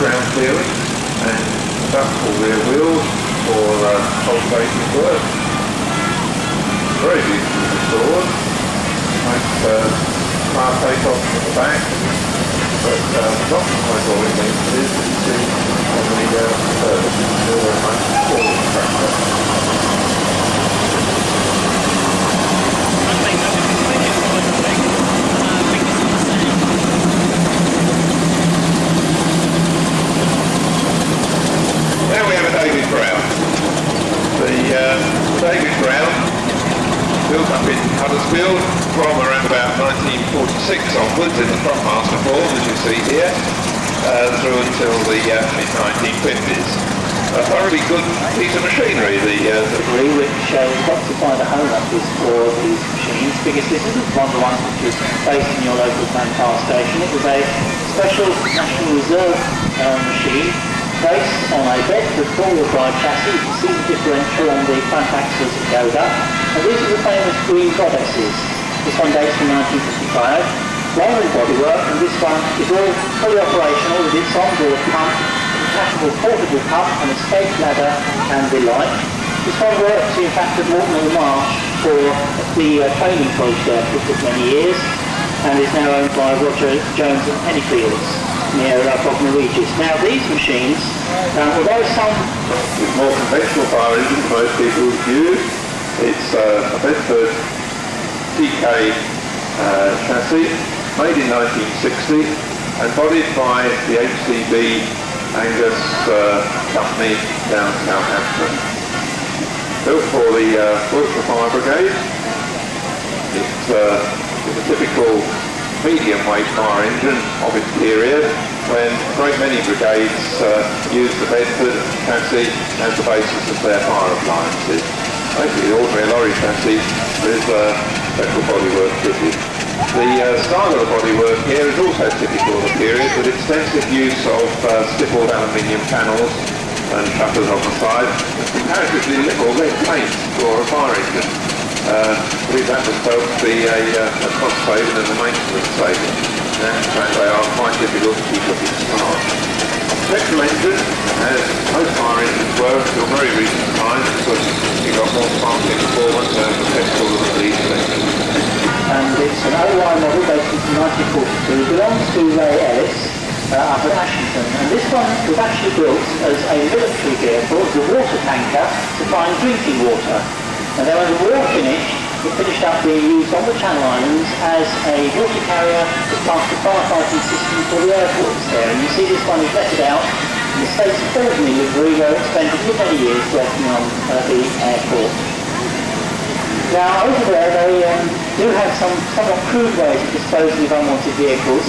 ground clearing and adjustable rear wheels for cultivating work. Very beautifully restored. Nice car take-off at the back. But not quite all it means is that you see on the service is still very much forward tractor. Now we have a David Brown. The David Brown built up in Huddersfield from around about 1946 onwards in the frontmaster form, as you see here, through until the mid-1950s. A thoroughly good piece of machinery, which got to find a home office for these machines, because this isn't one of the ones which was based in your local power station. It was a special National Reserve machine based on a Bedford four-wheel drive chassis. You can see the differential on the front axle as it goes up. And these are the famous green goddesses. This one dates from 1955. Lowering bodywork, and this one is all fully operational with its onboard pump, detachable portable pump and escape ladder and the like. This one works in fact at Morton Marsh for the training college there for many years, and is now owned by Roger Jones and Pennyfields near Bognor Regis. Now these machines, although some with more conventional fire engines most people use, it's a Bedford TK chassis made in 1960 and bodied by the HCB Angus company down in Southampton. Built for the Wiltshire Fire Brigade. It's a typical medium weight fire engine of its period, when a great many brigades used the Bedford chassis as the basis of their fire appliances. Basically the ordinary lorry chassis with special bodywork fitted. The style of the bodywork here is also typical of the period, with extensive use of stippled aluminium panels and shutters on the side, and comparatively little red paint for a fire engine. I believe that was felt to be a cost saving and a maintenance saving. In fact, they are quite difficult to keep looking smart. Petrol engine, as most fire engines were until very recent times, because you got more sparking performance and the petrol than the diesel engine. And it's an OY model based in 1942. It belongs to Ray Ellis up at Ashington, and this one was actually built as a military vehicle, as a water tanker to find drinking water. And then when the war finished, it finished up being used on the Channel Islands as a water carrier as part of the firefighting system for the airports there. And you see this one is lettered out in the States of Albany livery, where it spent many years working on the airport. Now over there they do have some somewhat crude ways of disposing of unwanted vehicles,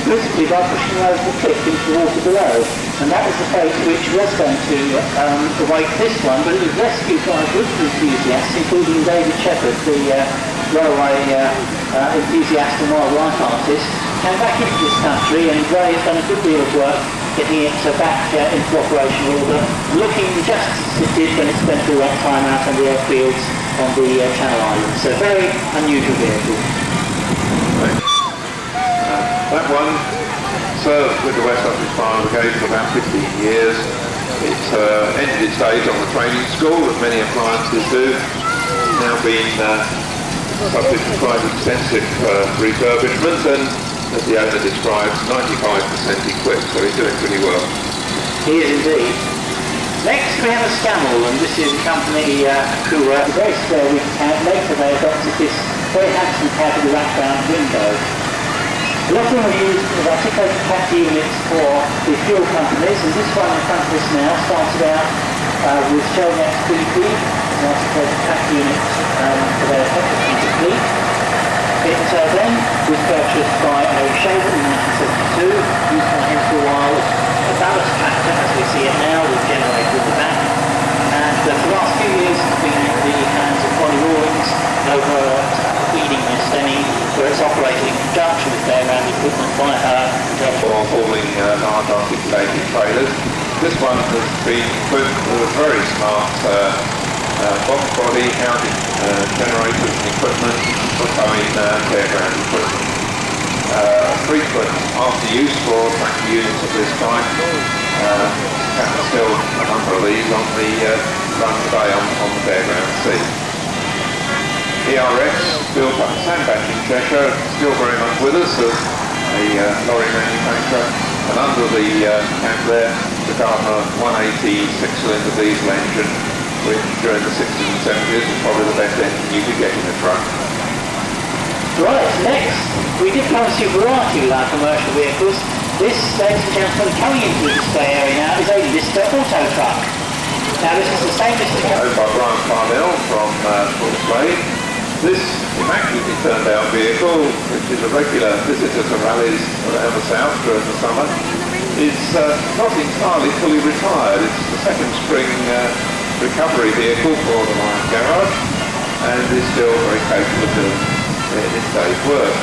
principally by pushing them over the cliff into the water below. And that was the fate which was going to await this one, but it was rescued by a group of enthusiasts, including David Shepherd, the railway enthusiast and wildlife artist, came back into this country, and Ray has done a good deal of work getting it back into operational order, looking just as it did when it spent all that time out on the airfields on the Channel Islands. So very unusual vehicle. That one served with the West Sussex Fire Brigade for about 15 years. It's ended its days on the training school, as many appliances do. It's now been subject to quite extensive refurbishment, and as the owner describes, 95% equipped, so he's doing pretty well. He is indeed. Next we have a Scammell, and this is a company who were very spare with cab. Later they adopted this very handsome cab with a wraparound window. A lot of them are used as articulated cat units for the fuel companies, and this one in front of us now started out with Showman BP, an articulated cat unit for their petrol fleet. It then was purchased by a Showman in 1972, used by him for a while as a ballast tractor, as we see it now, with a generator in the back. And for the last few years it's been in the hands of Bonnie Rawlings over at Feeding and Stemming, where it's operating in conjunction with fairground equipment by her. For hauling large articulated trailers. This one has been equipped with a very smart box body, housing generators and equipment for towing fairground equipment. frequent after use for tractor units of this kind. Still a number of these on the run today on the fairground scene. ERX, built up Sandbatch in Cheshire, still very much with us as a lorry manufacturer, and under the cap there, the Gardner 180 6-cylinder diesel engine, which during the 60s and 70s was probably the best engine you could get in a truck. Right, next, we did come to see a variety with our commercial vehicles. This, ladies and gentlemen, coming into the display area now is a Lister auto truck. Now this is the same Lister truck. Owned by Brian Parnell from Full Slade. This immaculately turned out vehicle, which is a regular visitor to rallies around the south during the summer, is not entirely fully retired. It's the second spring recovery vehicle for the Lion Garage, and is still very capable of doing its day's work.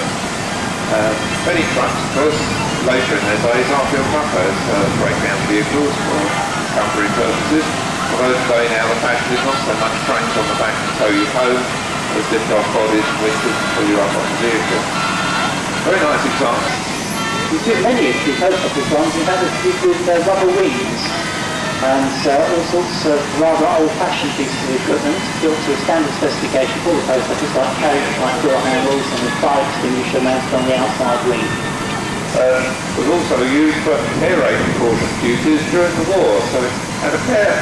Many trucks, of course, later in their days are built up as breakdown vehicles for recovery purposes, although today now the fashion is not so much cranes on the back to tow you home, as lift off bodies and winches and pull you up on the vehicle. Very nice example. We've seen many of the post office ones and had with rubber wings and all sorts of rather old-fashioned pieces of equipment built to a standard specification for the post office, like carriage, like door handles and a fire extinguisher mounted on the outside wing. Was also used for air raid precaution duties during the war, so it had a fair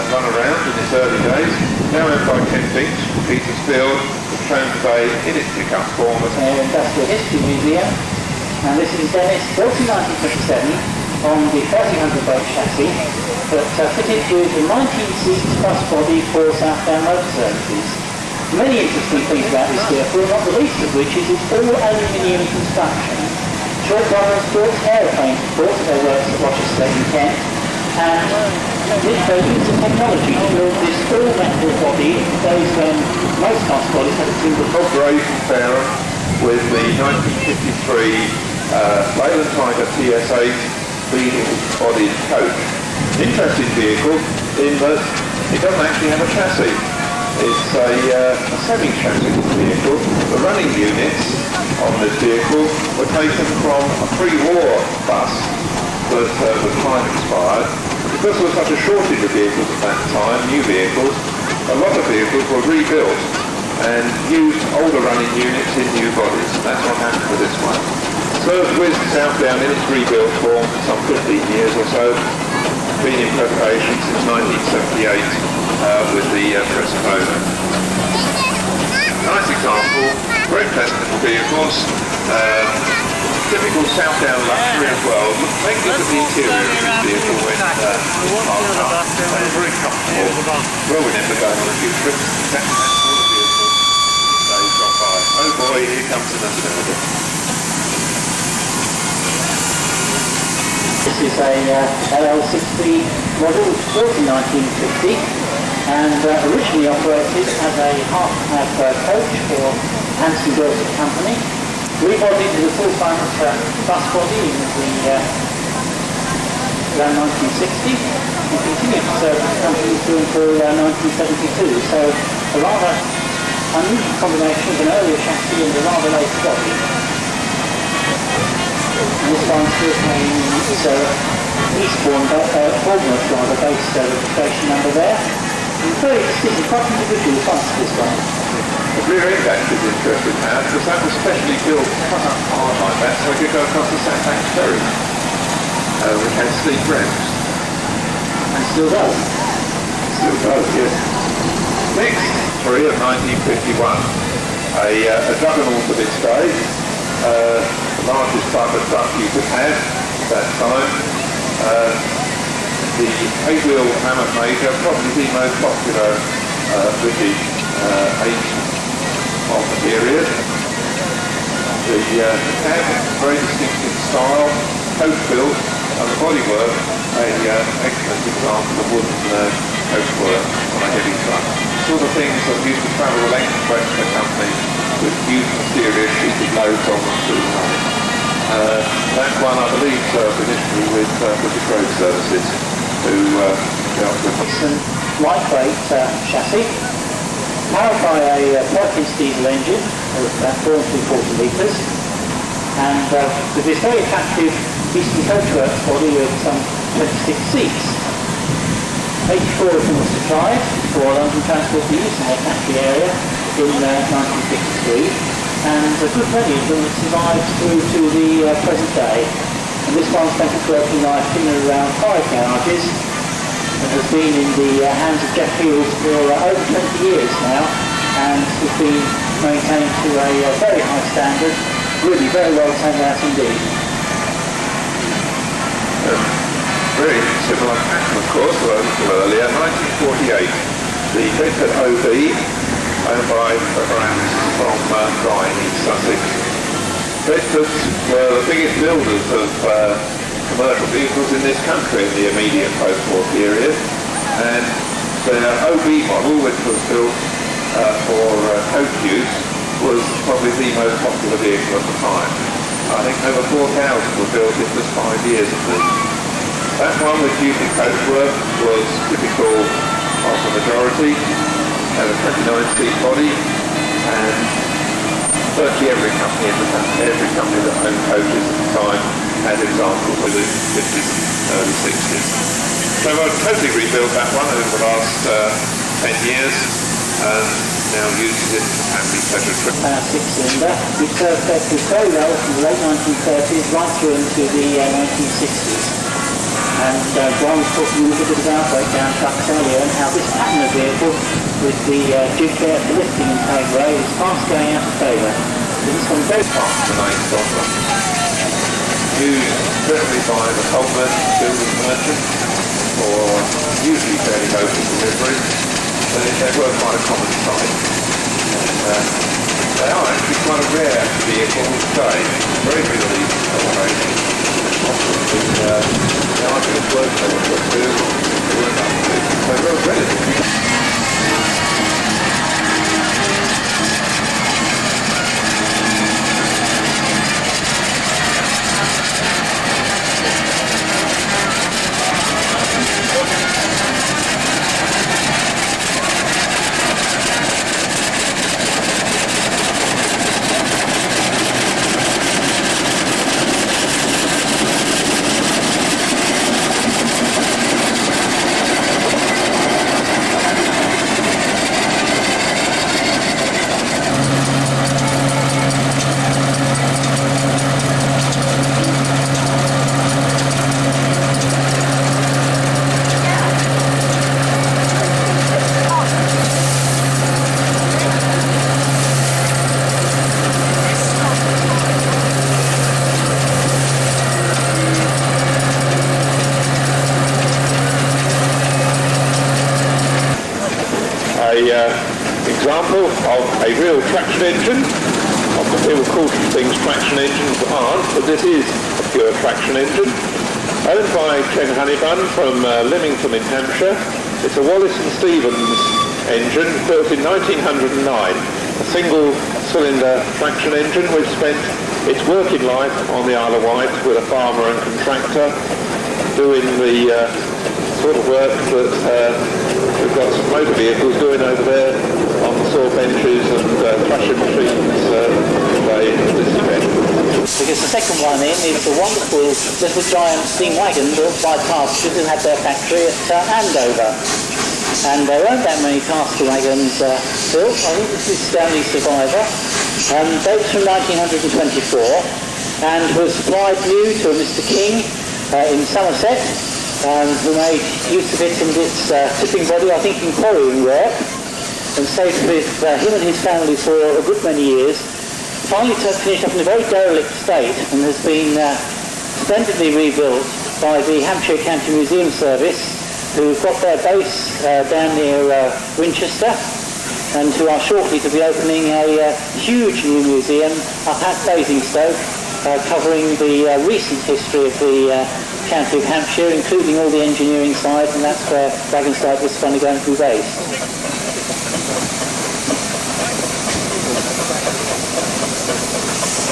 run around in its early days. Now owned by Ken Finch, Petersfield, was shown today in its pickup form at the Industrial History Museum, and this is Dennis, built in 1927 on the 1300 boat chassis, but fitted with the 19-seat bus body for southbound motor services. Many interesting things about this vehicle, not the least of which is its all aluminium construction. Short Brothers built aeroplanes before their works at Rochester in Kent, and they used the technology to build this full metal body, those when most bus bodies had a single top. Brave and Fairham with the 1953 Leyland Tiger TS8 beaded-bodied coach. Interesting vehicle in that it doesn't actually have a chassis. It's a semi-chassis vehicle. The running units on this vehicle were taken from a pre-war bus that the time expired. Because there was such a shortage of vehicles at that time, new vehicles, a lot of vehicles were rebuilt and used older running units in new bodies. That's what happened with this one. Served with Southdown in its rebuilt form for some 15 years or so. Been in preparation since 1978 with the present owner. Nice example, very pleasant little vehicles. Typical Southdown luxury as well. Take a look at the interior of this vehicle when parked up. Very comfortable. Well within the going on a few trips. That's the sort of vehicle they drop by. Oh boy, here comes another builder. This is a LL60 model which was built in 1950 and originally operated as a half-cab coach for Hanson Dorset Company. Rebodied with a full-front bus body in around 1960 and continued to serve the company through until 1972. So a rather unusual combination of an earlier chassis and a rather later body. And this one still paying Eastbourne, Bournemouth rather, based registration number there. And very distinctive, quite individual front to this one. The rear end act is interesting now, because that was specially built cut up hard like that so it could go across the Sandbank Ferry, which had steep ramps. And still does. Still does, yes. Next, three of 1951. A juggernaut of its day. The largest type of truck you could have at that time. The 8-wheel Mammoth Major, probably the most popular British 8 of the period. The cab, very distinctive style, coach built, and the bodywork, excellent example of wooden coachwork on a heavy truck. Sort of things that used to travel the length and breadth of the company with huge mysterious sheeted loads on them through the night. That one, I believe, served initially with British Road Services, who dealt with It's a lightweight chassis, powered by a Perkins diesel engine of about 4 3/4 litres, and with this very attractive Eastern Coachworks body with some 26 seats. 84 of them were supplied for London Transport use in their factory area in 1953, and a good many of them have survived through to the present day. And this one spent its working life in and around 5 garages and has been in the hands of Jeff Fields for over 20 years now, and has been maintained to a very high standard, really very well turned out indeed. Very similar pattern, of course, to a little earlier, 1948, the Bedford OB, owned by brands from Rye in East Sussex. Bedfords were the biggest builders of commercial vehicles in this country in the immediate post-war period, and their OB model, which was built for coach use, was probably the most popular vehicle at the time. I think over 4,000 were built in just 5 years of this. That one with duty coachwork was typical of the majority, had a 29-seat body, and virtually every company that owned coaches at the time had examples of the 50s and early 60s. So I've totally rebuilt that one over the last 10 years, and now uses it for family pleasure trips. 6-cylinder, which served Bedford very well from the late 1930s right through into the 1960s. And John was talking a little bit about breakdown trucks earlier and how this pattern of vehicle with the jig there for lifting and tag rail is fast going out of favour. So this one goes past the main stopper. Used certainly by the Showman builders merchant for usually fairly local deliveries, but they were quite a common sight. And they are actually quite a rare vehicle today. Very good at these celebrations. The argument was they were put through, they weren't up to it. So they were relatively. Example of a real traction engine. Often people call things traction engines that aren't, but this is a pure traction engine. Owned by Ken Honeybun from Lymington in Hampshire. It's a Wallace and Stevens engine built in 1909. A single cylinder traction engine which spent its working life on the Isle of Wight with a farmer and contractor doing the sort of work that we've got some motor vehicles doing over there on the saw benches and thrashing machines today in this event. Because the second one in is the wonderful little giant steam wagon built by Tasker who had their factory at Andover. And there weren't that many Tasker wagons built. I think this is Stanley Survivor. Built from 1924 and was supplied new to Mr. King in Somerset, who made use of it in its tipping body, I think in quarrying work, and stayed with him and his family for a good many years. Finally finished up in a very derelict state and has been splendidly rebuilt by the Hampshire County Museum Service, who've got their base down near Winchester, and who are shortly to be opening a huge new museum up at Basingstoke, covering the recent history of the County of Hampshire, including all the engineering side, and that's where Wagonside was finally going to be based.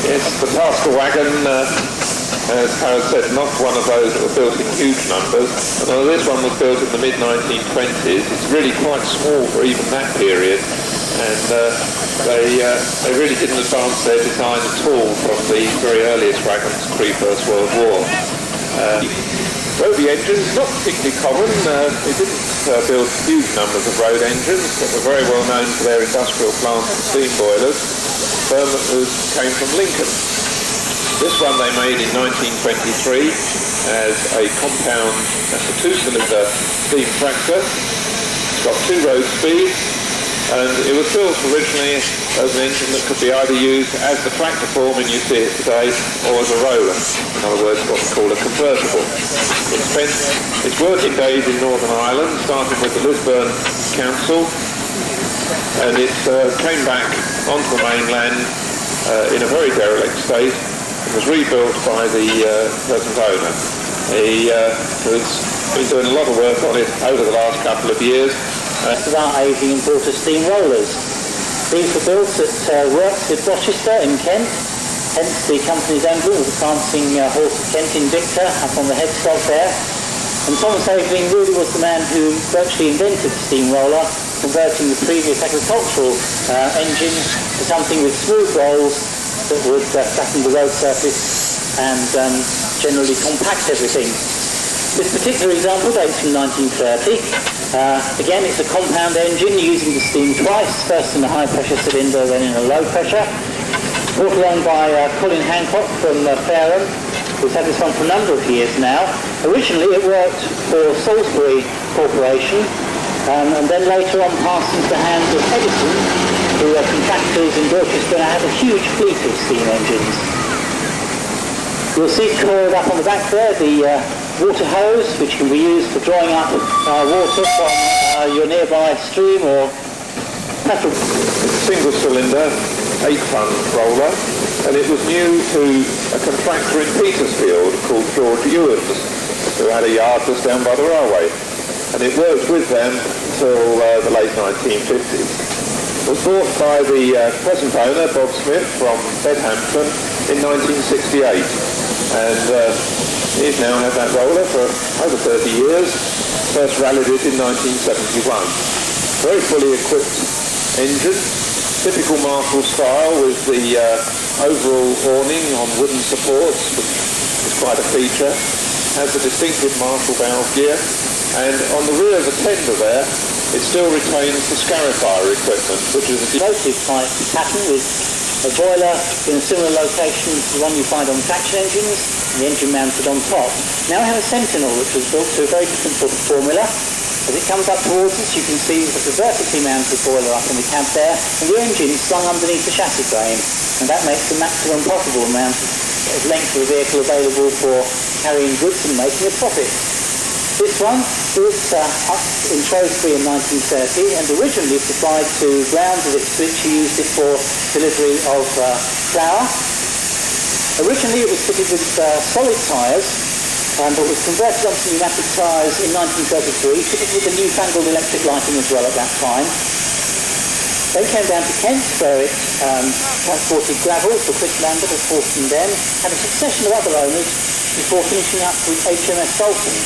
Yes, the Tasker wagon, as Harold said, not one of those that were built in huge numbers. Although this one was built in the mid-1920s, it's really quite small for even that period. and they really didn't advance their design at all from the very earliest wagons pre-First World War. Rotary engines, not particularly common. They didn't build huge numbers of road engines, but were very well known for their industrial plants and steam boilers. The firm came from Lincoln. This one they made in 1923 as a compound, that's a two-cylinder steam tractor. It's got 2 road speeds, and it was built originally as an engine that could be either used as the tractor form and you see it today, or as a roller. In other words, what we call a convertible. It spent its working days in Northern Ireland, starting with the Lisburn Council, and it came back onto the mainland in a very derelict state. It was rebuilt by the present owner. He has been doing a lot of work on it over the last couple of years. About Aving and Porter steam rollers. These were built at works at Rochester in Kent, hence the company's emblem with the prancing horse of Kent Invicta up on the headstock there. And Thomas Aving really was the man who virtually invented the steam roller, converting the previous agricultural engine to something with smooth rolls that would flatten the road surface and generally compact everything. This particular example dates from 1930. Again, it's a compound engine using the steam twice, first in a high pressure cylinder, then in a low pressure. Brought along by Colin Hancock from Fareham, who's had this one for a number of years now. Originally it worked for Salisbury Corporation, and then later on passed into the hands of Edison, who are contractors in Dorchester and have a huge fleet of steam engines. You'll see coiled up on the back there the water hose, which can be used for drawing up water from your nearby stream or petrol. Single cylinder, 8-ton roller, and it was new to a contractor in Petersfield called George Ewans, who had a yard just down by the railway, and it worked with them until the late 1950s. It was bought by the present owner, Bob Smith, from Bedhampton in 1968, and he's now had that roller for over 30 years. First rallied it in 1971. Very fully equipped engine, typical Marshall style with the overall awning on wooden supports, which is quite a feature. Has a distinctive Marshall valve gear, and on the rear of the tender there, it still retains the scarifier equipment, which is a devoted type pattern with a boiler in a similar location to the one you find on traction engines, and the engine mounted on top. Now we have a Sentinel, which was built to a very different sort of formula. As it comes up towards us, you can see there's a vertically mounted boiler up in the cab there, and the engine is slung underneath the chassis frame, and that makes the maximum possible amount of length of the vehicle available for carrying goods and making a profit. This one was up in Shrewsbury in 1930 and originally supplied to ground with its switch. Used it for delivery of flour. Originally it was fitted with solid tyres, but was converted onto pneumatic tyres in 1933, fitted with the newfangled electric lighting as well at that time. They came down to Kent, where it transported gravel for Chris Lambert of Fortune Den, had a succession of other owners before finishing up with HMS Dalton,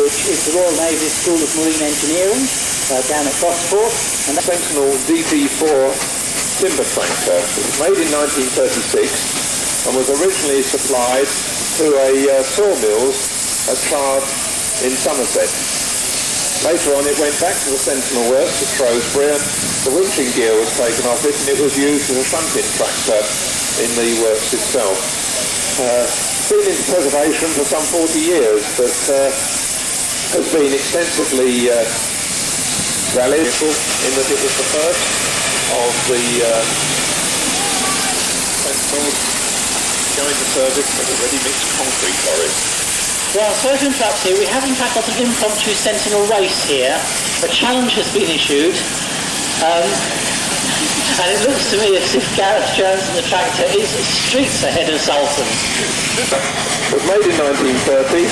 which is the Royal Navy's School of Marine Engineering down at Gosport. And that Sentinel DT4 timber tractor. It was made in 1936 and was originally supplied to a sawmills at Chard in Somerset. Later on it went back to the Sentinel works at Shrewsbury, and the winching gear was taken off it and it was used as a front-end tractor in the works itself. Been into preservation for some 40 years, but has been extensively rallied in that it was the first of the Sentinels going to service as a ready-mixed concrete quarry. Well, sorry to interrupt you. We have in fact got an impromptu Sentinel race here. A challenge has been issued. And it looks to me as if Gareth Jones and the tractor is streets ahead of Sultan. It was made in 1930.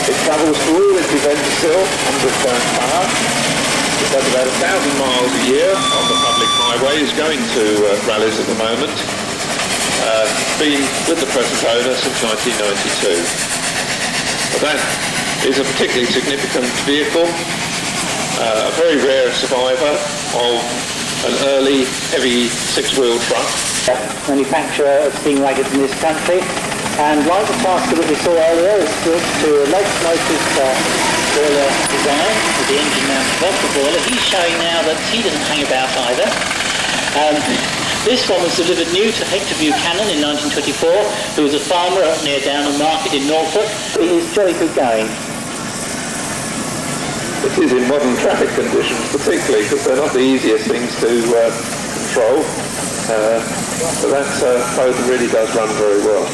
It travels through all its events still, 100 tons power. It does about 1,000 miles a year on the public highways, going to rallies at the moment. Been with the present owner since 1992. But that is a particularly significant vehicle. a very rare survivor of an early heavy six-wheel truck. Manufacturer of steam wagons in this country, and like the Tasker that we saw earlier, it's built to a locomotive boiler design with the engine mounted above the boiler. He's showing now that he doesn't hang about either. This one was delivered new to Hector Buchanan in 1924, who was a farmer up near Downland Market in Norfolk. It is jolly good going. It is in modern traffic conditions, particularly because they're not the easiest things to control. But that boat really does run very well.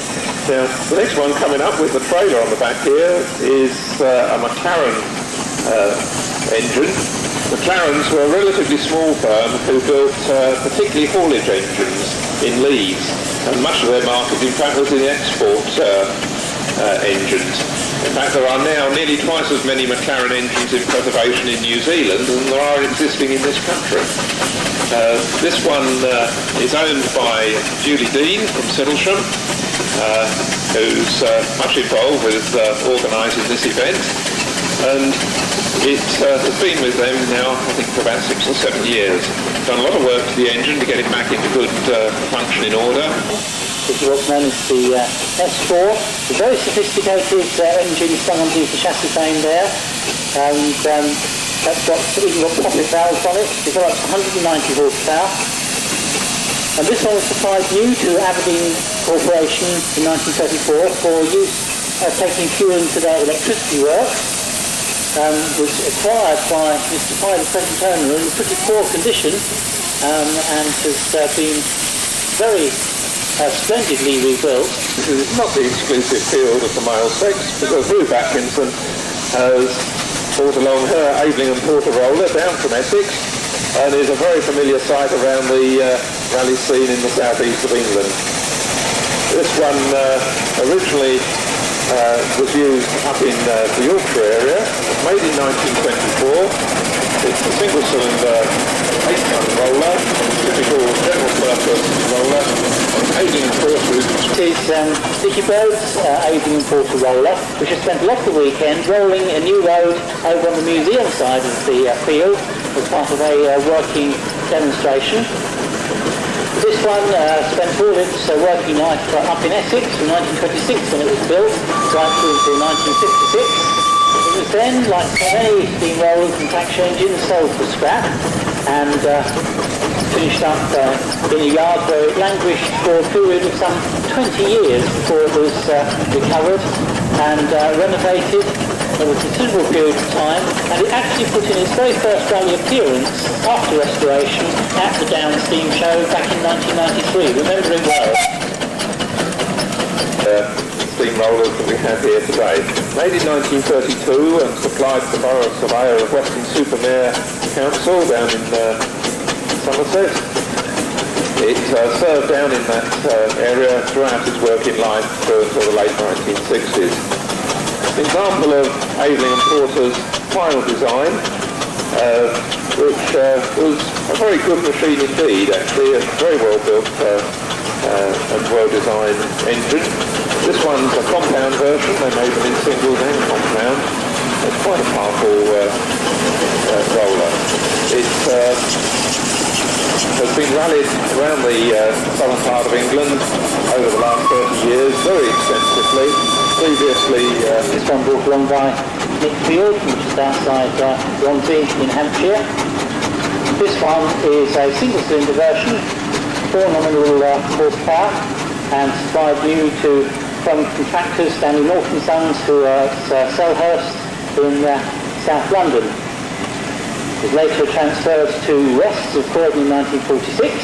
Now, the next one coming up with the trailer on the back here is a McLaren engine. McLarens were a relatively small firm who built particularly haulage engines in Leeds, and much of their market, in fact, was in export engines. In fact, there are now nearly twice as many McLaren engines in preservation in New Zealand than there are existing in this country. This one is owned by Julie Dean from Siddlesham, who's much involved with organising this event, and it has been with them now, I think, for about 6 or 7 years. Done a lot of work to the engine to get it back into good functioning order. This is what's known as the S4, a very sophisticated engine slung underneath the chassis frame there, and that's even got pocket valves on it. It's got up to 190 horsepower. And this one was supplied new to Aberdeen Corporation in 1934 for use taking fuel into their electricity works. Was acquired by Mr. Pye, the present owner, in pretty poor condition, and has been very splendidly rebuilt. This is not the exclusive field of the male sex, because Ruth Atkinson has brought along her Aveling and Porter roller down from Essex, and is a very familiar sight around the rally scene in the southeast of England. This one originally was used up in the Yorkshire area, made in 1924. It's a single-cylinder 8-ton roller, typical general purpose roller, Aveling and Porter. It is Dicky Bird's Aveling and Porter roller, which has spent a lot of the weekend rolling a new road over on the museum side of the field as part of a working demonstration. This one spent all its working life up in Essex from 1926 when it was built, right through to 1956. It was then, like many steam rollers and traction engines, sold for scrap and finished up in a yard where it languished for a period of some 20 years before it was recovered and renovated. There was a considerable period of time, and it actually put in its very first rally appearance after restoration at the Down Steam Show back in 1993. Remember it well. Steam rollers that we have here today. Made in 1932 and supplied to the Borough Surveyor of Weston-super-Mare Council down in Somerset. It served down in that area throughout its working life until the late 1960s. An example of Aveling and Porter's final design, which was a very good machine indeed, actually, a very well built and well designed engine. This one's a compound version. They made them in singles and compound. It's quite a powerful roller. It has been rallied around the southern part of England over the last 30 years very extensively. Previously, this one brought along by Nick Field, which is outside Romsey in Hampshire. This one is a single-cylinder version, 4 nominal horsepower, and supplied new from contractors Stanley Norton Sons, who are at Selhurst in South London. It was later transferred to West's of Croydon in 1946,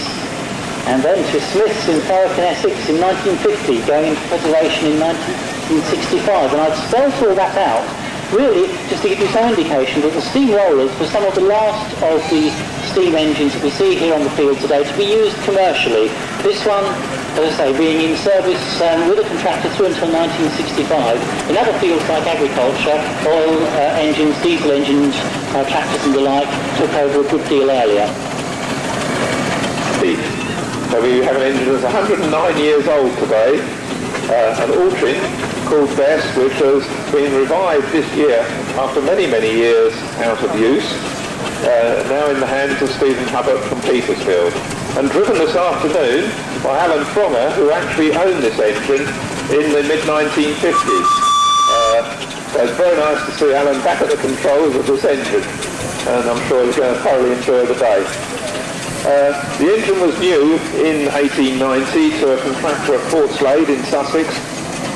and then to Smith's in Thurrock in Essex in 1950, going into preservation in 1965. And I've spelled all that out, really, just to give you some indication that the steam rollers were some of the last of the steam engines that we see here on the field today to be used commercially. This one, as I say, being in service with a contractor through until 1965. In other fields like agriculture, oil engines, diesel engines, tractors and the like took over a good deal earlier. So we have an engine that's 109 years old today, an Altrin called Best, which has been revived this year after many, many years out of use. now in the hands of Stephen Hubbard from Petersfield, and driven this afternoon by Alan Fronger, who actually owned this engine in the mid-1950s. So it's very nice to see Alan back at the controls of this engine, and I'm sure he's going to thoroughly enjoy the day. The engine was new in 1890 to a contractor at Portslade in Sussex,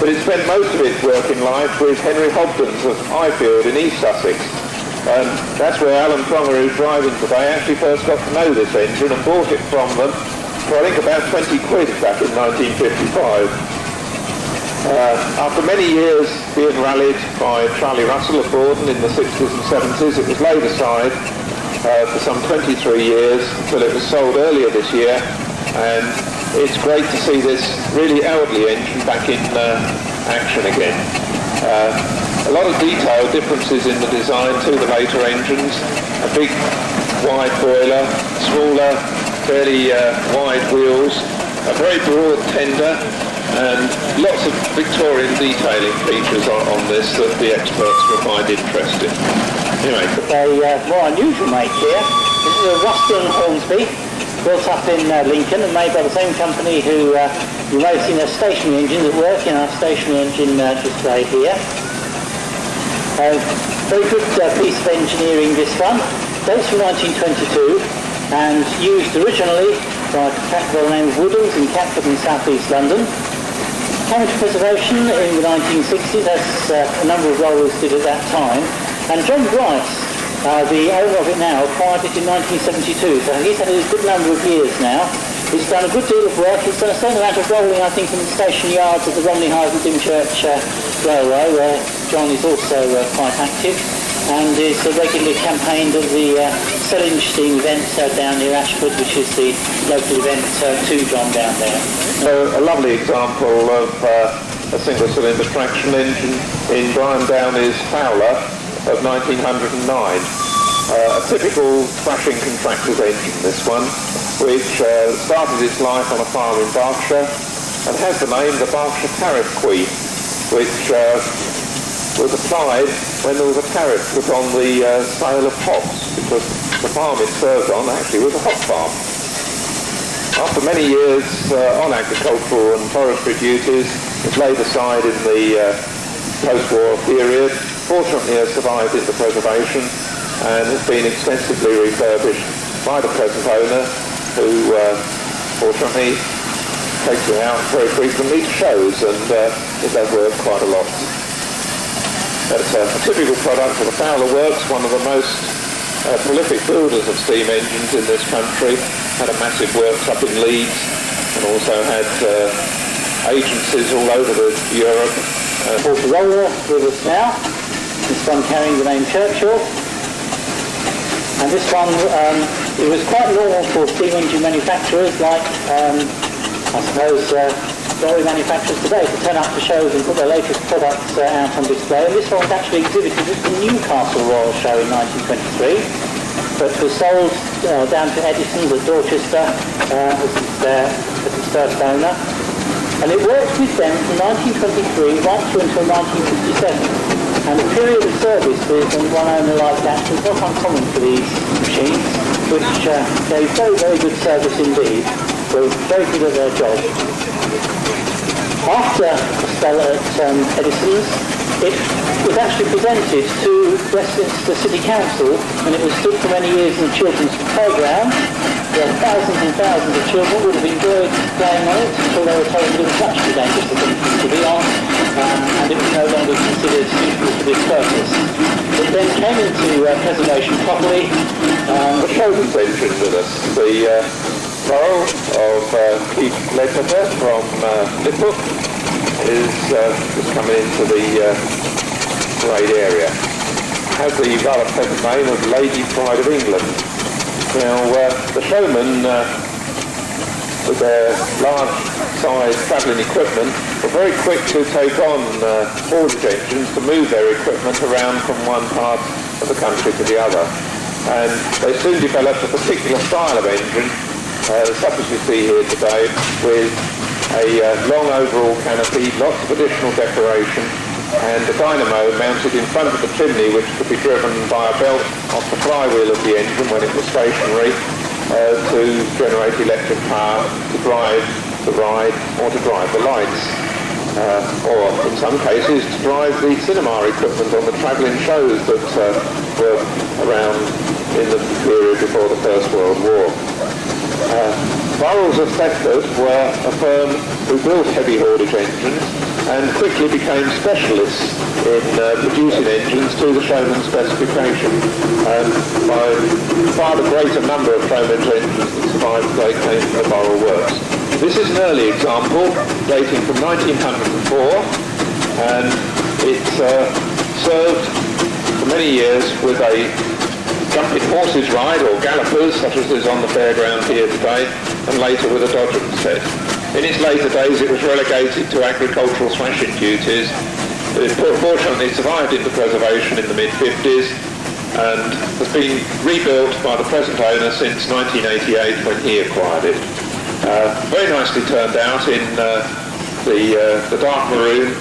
but it spent most of its working life with Henry Hobden's of Highfield in East Sussex. And that's where Alan Fronger, who's driving today, actually first got to know this engine and bought it from them for I think about 20 quid back in 1955. After many years being rallied by Charlie Russell of Borden in the 60s and 70s, it was laid aside for some 23 years until it was sold earlier this year, and it's great to see this really elderly engine back in action again. A lot of detail differences in the design to the later engines. A big wide boiler, smaller, fairly wide wheels, a very broad tender, and lots of Victorian detailing features on this that the experts will find interesting. Anyway, a more unusual make here. This is a Ruston Hornsby, built up in Lincoln and made by the same company who you may have seen their stationary engines at work in our stationary engine display here. Very good piece of engineering, this one. Dates from 1922 and used originally by a contractor named Woodlands in Catford in South East London. Carriage preservation in the 1960s, as a number of rollers did at that time. And John Bryce, the owner of it now, acquired it in 1972, so he's had a good number of years now. He's done a good deal of work. He's done a certain amount of rolling, I think, in the station yards of the Romney Hyde and Dymchurch Railway, where John is also quite active, and is regularly campaigned at the Sellinstein event down near Ashford, which is the local event to John down there. So a lovely example of a single-cylinder traction engine in Brian Downey's Fowler of 1909. A typical thrashing contractor's engine, this one, which started its life on a farm in Berkshire and has the name the Berkshire Tariff Queen, which was applied when there was a tariff put on the sale of hops, because the farm it served on actually was a hop farm. After many years on agricultural and forestry duties, it was laid aside in the post-war period. Fortunately has survived into preservation and has been extensively refurbished by the present owner, who fortunately takes it out very frequently to shows, and it does work quite a lot. It's a typical product of the Fowler Works, one of the most prolific builders of steam engines in this country. Had a massive works up in Leeds and also had agencies all over Europe. Porter roller with us now. This one carrying the name Churchill. And this one, it was quite normal for steam engine manufacturers like, I suppose, lorry manufacturers today to turn up to shows and put their latest products out on display. And this one was actually exhibited at the Newcastle Royal Show in 1923, but was sold down to Edison's at Dorchester as its first owner. And it worked with them from 1923 right through until 1957. And the period of service with one owner like that was not uncommon for these machines, which gave very, very good service indeed. They were very good at their job. After a spell at Edison's, it was actually presented to Westminster City Council, and it was stood for many years in the children's playground, where thousands and thousands of children would have enjoyed playing on it until they were told it was much too dangerous for them to be on, and it was no longer considered suitable for this purpose. It then came into preservation properly. The Showman's engine with us, the Laurel of Keith Ledbetter from Bedford is just coming into the parade area. Has the rather pleasant name of Lady Pride of England. Now, the Showman, with their large-size travelling equipment, were very quick to take on haulage engines to move their equipment around from one part of the country to the other. And they soon developed a particular style of engine, such as we see here today, with a long overall canopy, lots of additional decoration, and a dynamo mounted in front of the chimney which could be driven by a belt off the flywheel of the engine when it was stationary to generate electric power to drive the ride or to drive the lights. Or in some cases to drive the cinema equipment on the travelling shows that were around in the period before the First World War. Burrells of Bedford were a firm who built heavy haulage engines and quickly became specialists in producing engines to the Showman specification. By far the greater number of Showman's engines that survived today came from the Burrell works. This is an early example dating from 1904, and it served for many years with a jumping horses ride or gallopers such as is on the fairground here today, and later with a dodgem set. In its later days it was relegated to agricultural thrashing duties. It fortunately survived into preservation in the mid-50s and has been rebuilt by the present owner since 1988 when he acquired it. Very nicely turned out in the dark maroon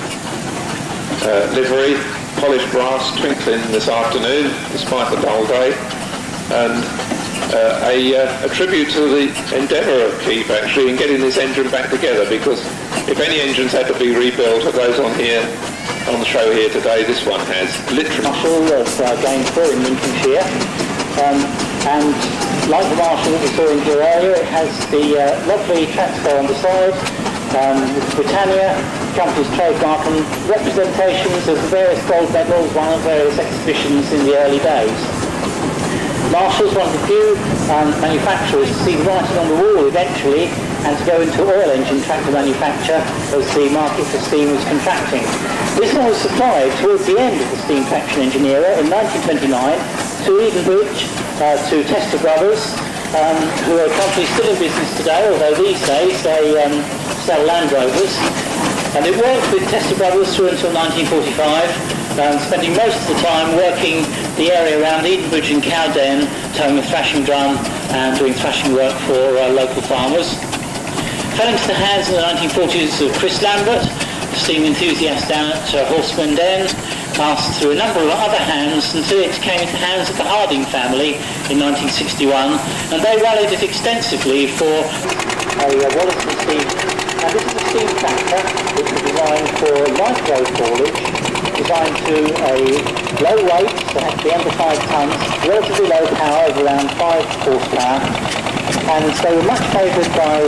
livery, polished brass twinkling this afternoon despite the dull day, and a tribute to the endeavour of Keith actually in getting this engine back together, because if any engines had to be rebuilt of those on the show here today, this one has, literally. Marshall of Gainsborough in Lincolnshire, and like the Marshall that we saw in here earlier, it has the lovely transfer on the side, with Britannia, company's trademark, and representations of the various gold medals won at various exhibitions in the early days. Marshall's one of the few manufacturers to see the writing on the wall eventually and to go into oil engine tractor manufacture as the market for steam was contracting. This one was supplied towards the end of the steam traction engine era in 1929 to Edenbridge, to Tester Brothers, who are a company still in business today, although these days they sell Land Rovers. And it worked with Tester Brothers through until 1945, spending most of the time working the area around Edenbridge and Cowden, towing a thrashing drum and doing thrashing work for local farmers. Fell into the hands in the 1940s of Chris Lambert, a steam enthusiast down at Horseman Den, passed through a number of other hands until it came into the hands of the Harding family in 1961, and they rallied it extensively for a Wollaston steam. Now this is a steam tractor which was designed for light road haulage, designed to a low weight, so it had to be under 5 tonnes, relatively low power of around 5 horsepower, and they were much favoured by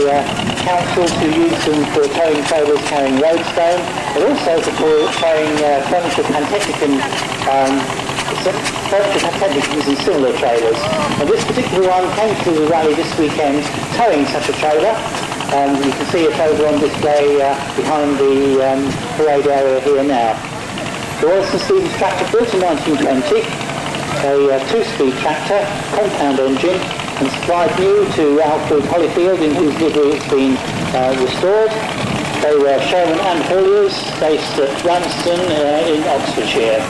councils who used them for towing trailers carrying roadstone, but also for towing furniture pantechnicons and similar trailers. And this particular one came to the rally this weekend towing such a trailer. You can see it over on display behind the parade area here now. The Wollaston Stevens tractor built in 1920, a 2-speed tractor, compound engine, and supplied new to Alfred Holyfield, in whose livery it's been restored. They were Showman and hauliers based at Ramsden in Oxfordshire.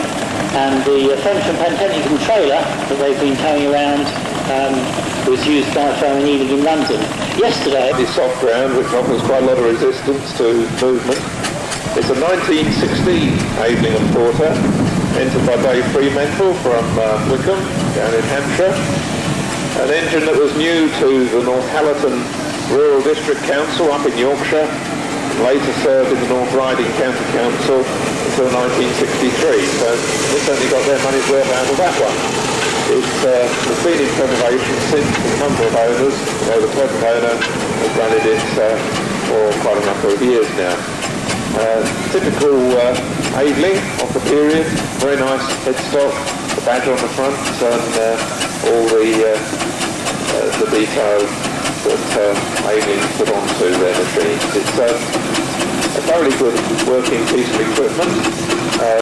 And the French and Pantechnicon trailer that they've been towing around was used by a firm in Ealing in London. Yesterday, This soft ground which offers quite a lot of resistance to movement. It's a 1916 Aveling and Porter, entered by Dave Fremantle from Wickham, down in Hampshire. An engine that was new to the Northallerton Rural District Council up in Yorkshire, later served in the North Riding County Council until 1963. So they certainly got their money's worth out of that one. It's been in preservation since a number of owners, though the present owner has done it for quite a number of years now. Typical Aveling of the period, very nice headstock, the badge on the front, and all the details that Aveling put onto their machines. It's a thoroughly good working piece of equipment.